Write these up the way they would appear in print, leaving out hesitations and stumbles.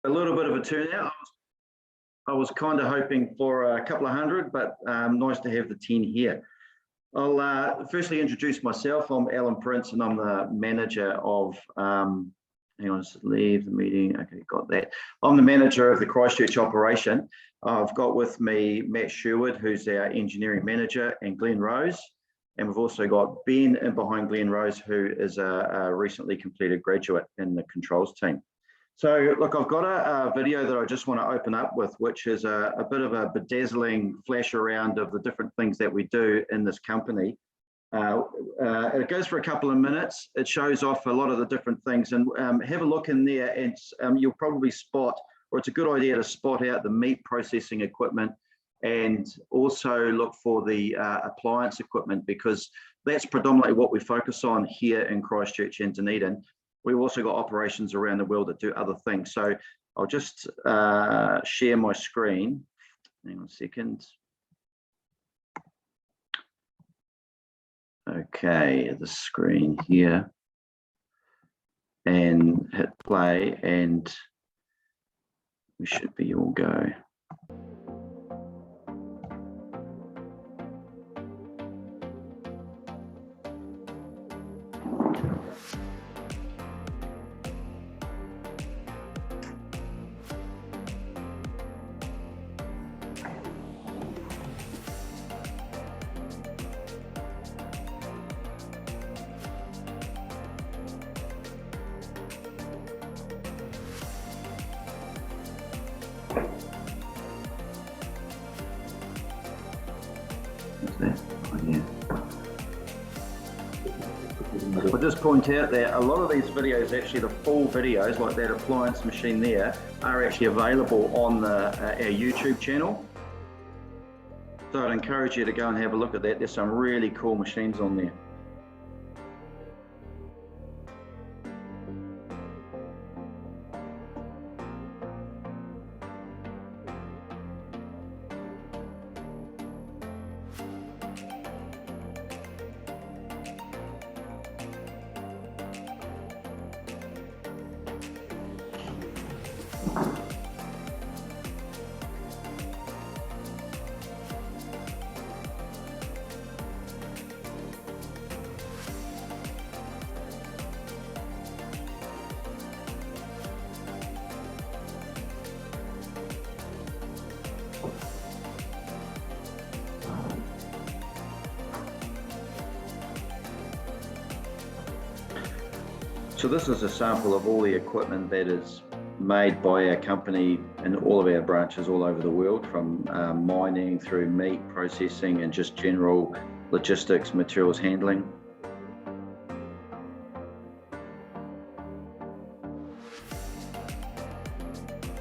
A little bit of a turnout. I was kind of hoping for a couple of hundred, but nice to have the 10 here. I'll firstly introduce myself. I'm Alan Prince, and I'm the manager of, hang on, just leave the meeting. Okay, got that. I'm the manager of the Christchurch Operation. I've got with me Matt Sherwood, who's our engineering manager, and Glenn Rose. And we've also got Ben in behind Glenn Rose, who is a recently completed graduate in the controls team. So look, I've got a video that I just want to open up with, which is a bit of a bedazzling flash around of the different things that we do in this company. It goes for a couple of minutes. It shows off a lot of the different things, and have a look in there, and you'll probably spot, or it's a good idea to spot out the meat processing equipment, and also look for the appliance equipment, because that's predominantly what we focus on here in Christchurch and Dunedin. We've also got operations around the world that do other things. So I'll just share my screen. Hang on a second. Okay, the screen here. And hit play, and we should be all go. I'll just point out that a lot of these videos, actually the full videos, like that appliance machine there, are actually available on our YouTube channel. So I'd encourage you to go and have a look at that. There's some really cool machines on there. So this is a sample of all the equipment that is made by our company in all of our branches all over the world, from mining through meat processing and just general logistics, materials handling.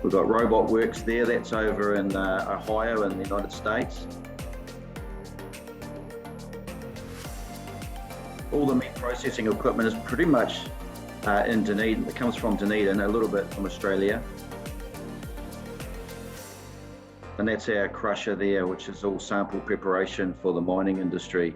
We've got Robot Works there, that's over in Ohio in the United States. All the meat processing equipment is pretty much in Dunedin. It comes from Dunedin, a little bit from Australia. And that's our crusher there, which is all sample preparation for the mining industry.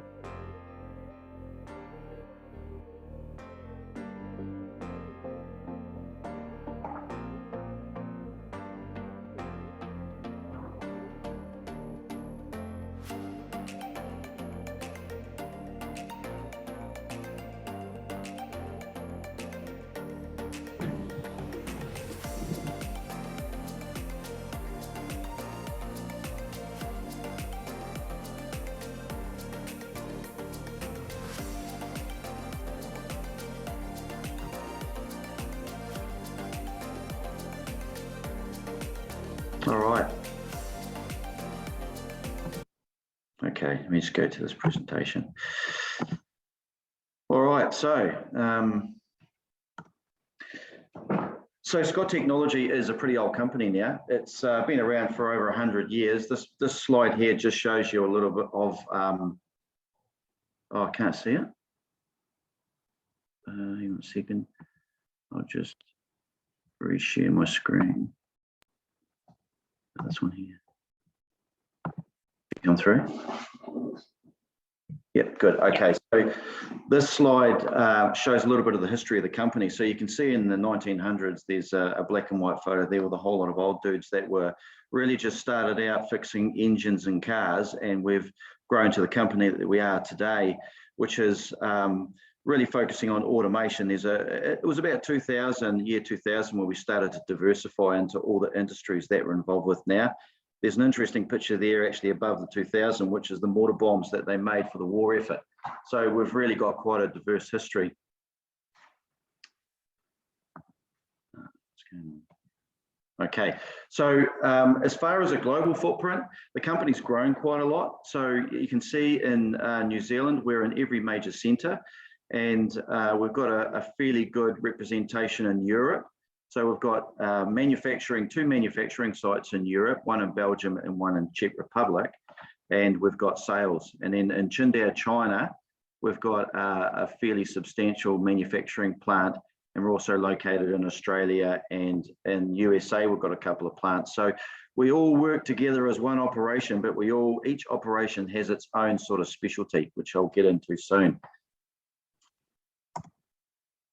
All right. Okay, let me just go to this presentation. All right, so Scott Technology is a pretty old company now. It's been around for over 100 years. This slide here just shows you a little bit of, oh, I can't see it. Hang on a second. I'll just reshare my screen. This one here. Come through. Yep, good. Okay, so this slide shows a little bit of the history of the company. So you can see in the 1900s, there's a black and white photo there with a whole lot of old dudes that were really just started out fixing engines and cars, and we've grown to the company that we are today, which is really focusing on automation. It was about 2000, where we started to diversify into all the industries that we're involved with now. There's an interesting picture there actually above the 2000, which is the mortar bombs that they made for the war effort. So we've really got quite a diverse history. Okay, so as far as a global footprint, the company's grown quite a lot. So you can see in New Zealand, we're in every major centre, and we've got a fairly good representation in Europe. So we've got two manufacturing sites in Europe, one in Belgium and one in Czech Republic, and we've got sales. And then in Qingdao, China, we've got a fairly substantial manufacturing plant, and we're also located in Australia, and in USA, we've got a couple of plants. So we all work together as one operation, but each operation has its own sort of specialty, which I'll get into soon.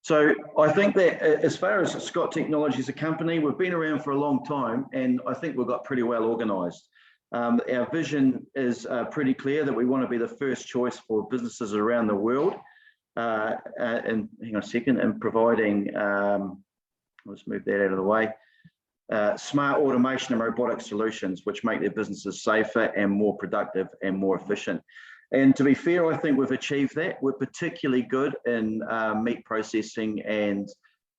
So I think that as far as Scott Technology as a company, we've been around for a long time, and I think we've got pretty well organised. Our vision is pretty clear, that we want to be the first choice for businesses around the world. And hang on a second, and providing, let's move that out of the way, smart automation and robotic solutions, which make their businesses safer and more productive and more efficient. And to be fair, I think we've achieved that. We're particularly good in meat processing and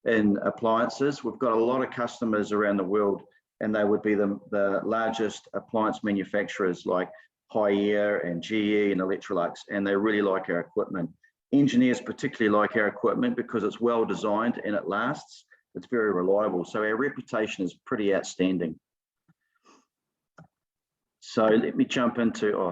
in appliances. We've got a lot of customers around the world, and they would be the largest appliance manufacturers like Haier and GE and Electrolux, and they really like our equipment. Engineers particularly like our equipment because it's well designed and it lasts. It's very reliable. So our reputation is pretty outstanding. So let me jump into, I'll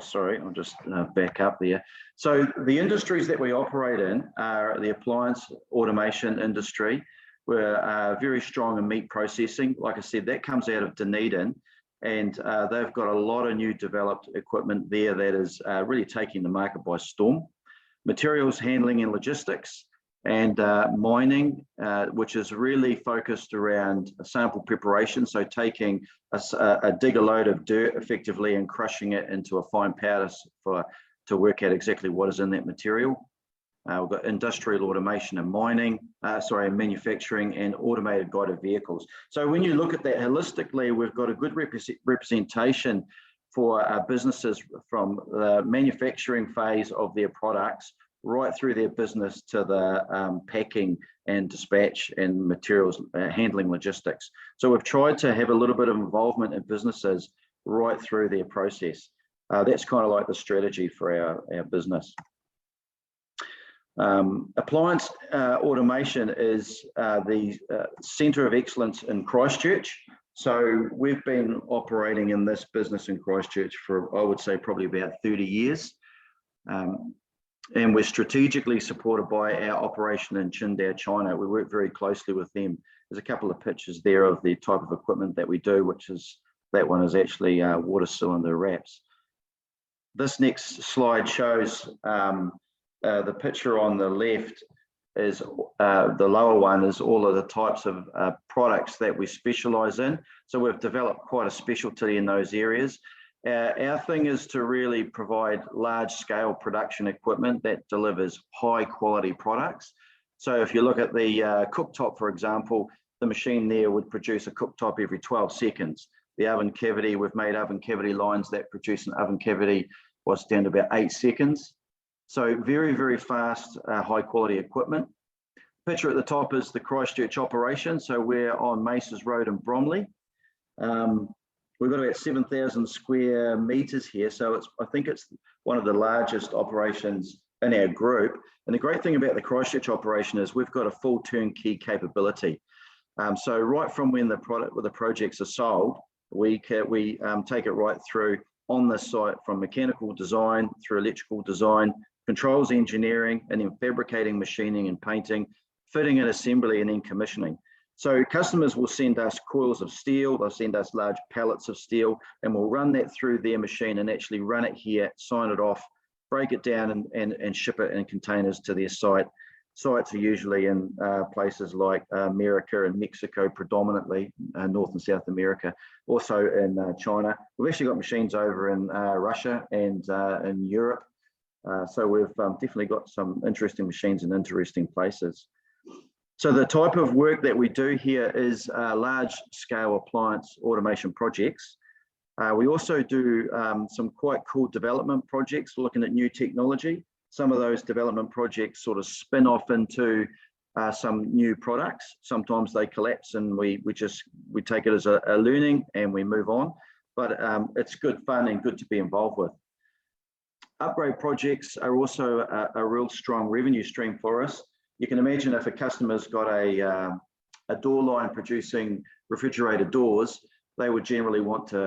just back up there. So the industries that we operate in are the appliance automation industry. We're very strong in meat processing. Like I said, that comes out of Dunedin, and they've got a lot of new developed equipment there that is really taking the market by storm. Materials handling and logistics, and mining, which is really focused around sample preparation. So taking a digger load of dirt effectively and crushing it into a fine powder to work out exactly what is in that material. We've got industrial automation and manufacturing and automated guided vehicles. So when you look at that holistically, we've got a good representation for our businesses from the manufacturing phase of their products right through their business to the packing and dispatch and materials handling logistics. So we've tried to have a little bit of involvement in businesses right through their process. That's kind of like the strategy for our business. Appliance Automation is the Centre of Excellence in Christchurch. So we've been operating in this business in Christchurch for, I would say, probably about 30 years. And we're strategically supported by our operation in Qingdao, China. We work very closely with them. There's a couple of pictures there of the type of equipment that we do, that one is actually water cylinder wraps. This next slide shows the picture on the left is the lower one is all of the types of products that we specialize in. So we've developed quite a specialty in those areas. Our thing is to really provide large scale production equipment that delivers high quality products. So if you look at the cooktop, for example, the machine there would produce a cooktop every 12 seconds. The oven cavity, we've made oven cavity lines that produce an oven cavity was down to about 8 seconds. So very, very fast, high quality equipment. Picture at the top is the Christchurch Operation. So we're on Maces Road in Bromley. We've got about 7,000 square meters here. So I think it's one of the largest operations in our group. And the great thing about the Christchurch Operation is we've got a full turnkey capability. So right from when the projects are sold, we take it right through on the site, from mechanical design through electrical design, controls engineering, and then fabricating, machining and painting, fitting and assembly, and then commissioning. So customers will send us coils of steel, they'll send us large pallets of steel, and we'll run that through their machine and actually run it here, sign it off break it down and ship it in containers to their site. Sites are usually in places like America and Mexico, predominantly North and South America, also in China. We've actually got machines over in Russia and in Europe. So we've definitely got some interesting machines in interesting places. So the type of work that we do here is large-scale appliance automation projects. We also do some quite cool development projects looking at new technology. Some of those development projects sort of spin off into some new products. Sometimes they collapse and we take it as a learning and we move on. But it's good fun and good to be involved with. Upgrade projects are also a real strong revenue stream for us. You can imagine if a customer's got a door line producing refrigerated doors, they would generally want to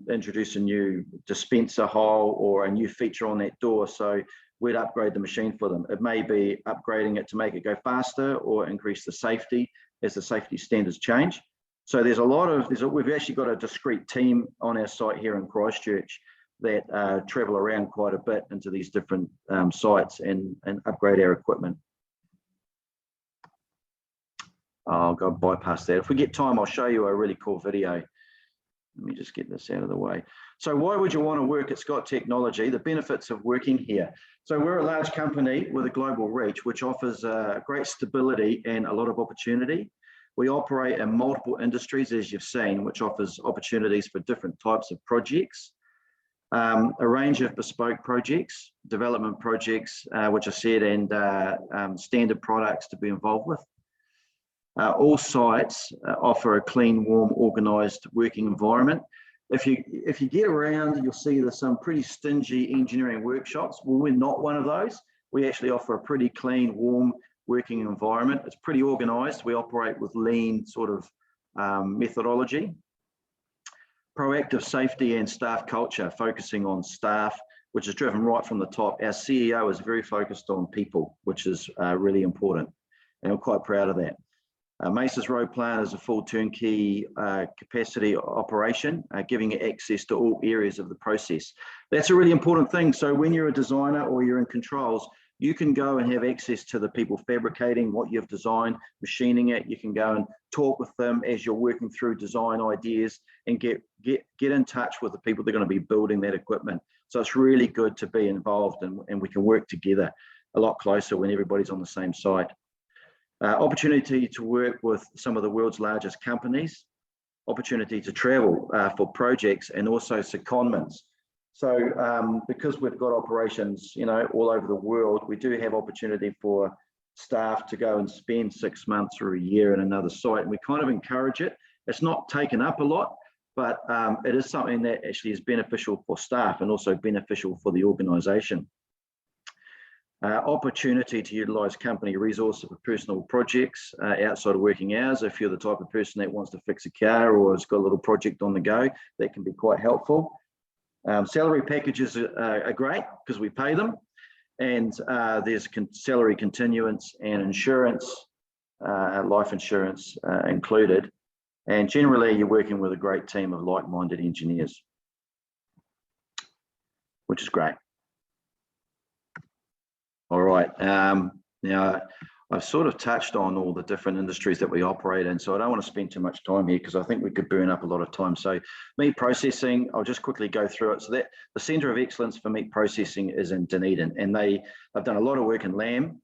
introduce a new dispenser hole or a new feature on that door. So we'd upgrade the machine for them. It may be upgrading it to make it go faster or increase the safety as the safety standards change. So there's a lot of, we've actually got a discrete team on our site here in Christchurch that travel around quite a bit into these different sites and upgrade our equipment. I'll go bypass that. If we get time, I'll show you a really cool video. Let me just get this out of the way. So why would you want to work at Scott Technology? The benefits of working here. So we're a large company with a global reach, which offers great stability and a lot of opportunity. We operate in multiple industries, as you've seen, which offers opportunities for different types of projects. A range of bespoke projects, development projects, which I said, and standard products to be involved with. All sites offer a clean, warm, organised working environment. If you get around, you'll see there's some pretty stingy engineering workshops. Well, we're not one of those. We actually offer a pretty clean, warm working environment. It's pretty organised. We operate with lean sort of methodology. Proactive safety and staff culture, focusing on staff, which is driven right from the top. Our CEO is very focused on people, which is really important, and I'm quite proud of that. Mace's Road Plant is a full turnkey capacity operation, giving you access to all areas of the process. That's a really important thing. So when you're a designer or you're in controls, you can go and have access to the people fabricating what you've designed, machining it. You can go and talk with them as you're working through design ideas and get in touch with the people that are going to be building that equipment. So it's really good to be involved, and we can work together a lot closer when everybody's on the same site. Opportunity to work with some of the world's largest companies, opportunity to travel for projects, and also secondments. So because we've got operations, all over the world, we do have opportunity for staff to go and spend 6 months or a year in another site. And we kind of encourage it. It's not taken up a lot, but it is something that actually is beneficial for staff and also beneficial for the organisation. Opportunity to utilise company resources for personal projects outside of working hours. If you're the type of person that wants to fix a car or has got a little project on the go, that can be quite helpful. Salary packages are great because we pay them, and there's salary continuance and insurance, life insurance included. And generally, you're working with a great team of like-minded engineers, which is great. All right, now I've sort of touched on all the different industries that we operate in, so I don't want to spend too much time here because I think we could burn up a lot of time. So meat processing, I'll just quickly go through it. So that the Centre of Excellence for Meat Processing is in Dunedin, and they have done a lot of work in lamb.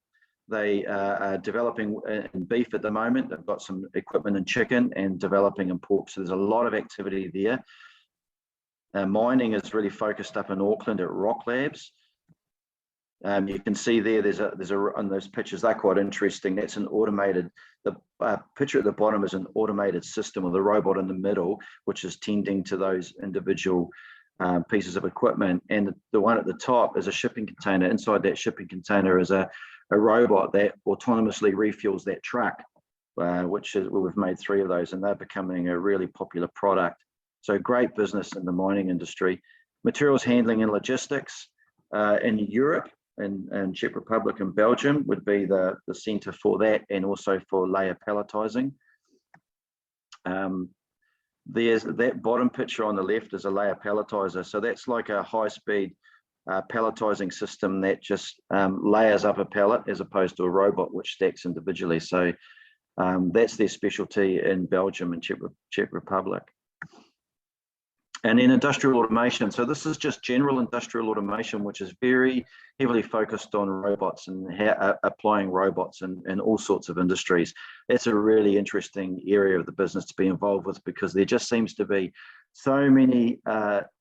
They are developing in beef at the moment. They've got some equipment in chicken and developing in pork, so there's a lot of activity there. Mining is really focused up in Auckland at Rock Labs. You can see there's on those pictures, they're quite interesting. That's an automated, the picture at the bottom is an automated system with a robot in the middle, which is tending to those individual pieces of equipment. And the one at the top is a shipping container. Inside that shipping container is a robot that autonomously refuels that truck, which is, well, we've made 3 of those, and they're becoming a really popular product. So great business in the mining industry. Materials handling and logistics in Europe, and Czech Republic and Belgium would be the centre for that, and also for layer palletizing. There's that bottom picture on the left is a layer palletizer. So that's like a high-speed palletizing system that just layers up a pallet as opposed to a robot which stacks individually. So that's their specialty in Belgium and Czech Republic. And then industrial automation. So this is just general industrial automation, which is very heavily focused on robots and applying robots in all sorts of industries. That's a really interesting area of the business to be involved with, because there just seems to be so many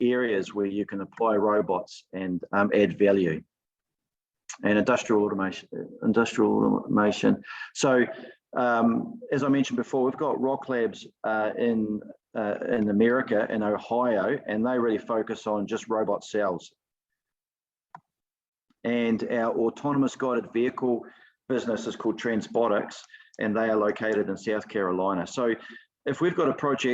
areas where you can apply robots and add value. And industrial automation. So as I mentioned before, we've got Rock Labs in America, in Ohio, and they really focus on just robot cells. And our autonomous guided vehicle business is called Transbotics, and they are located in South Carolina. So if we've got a project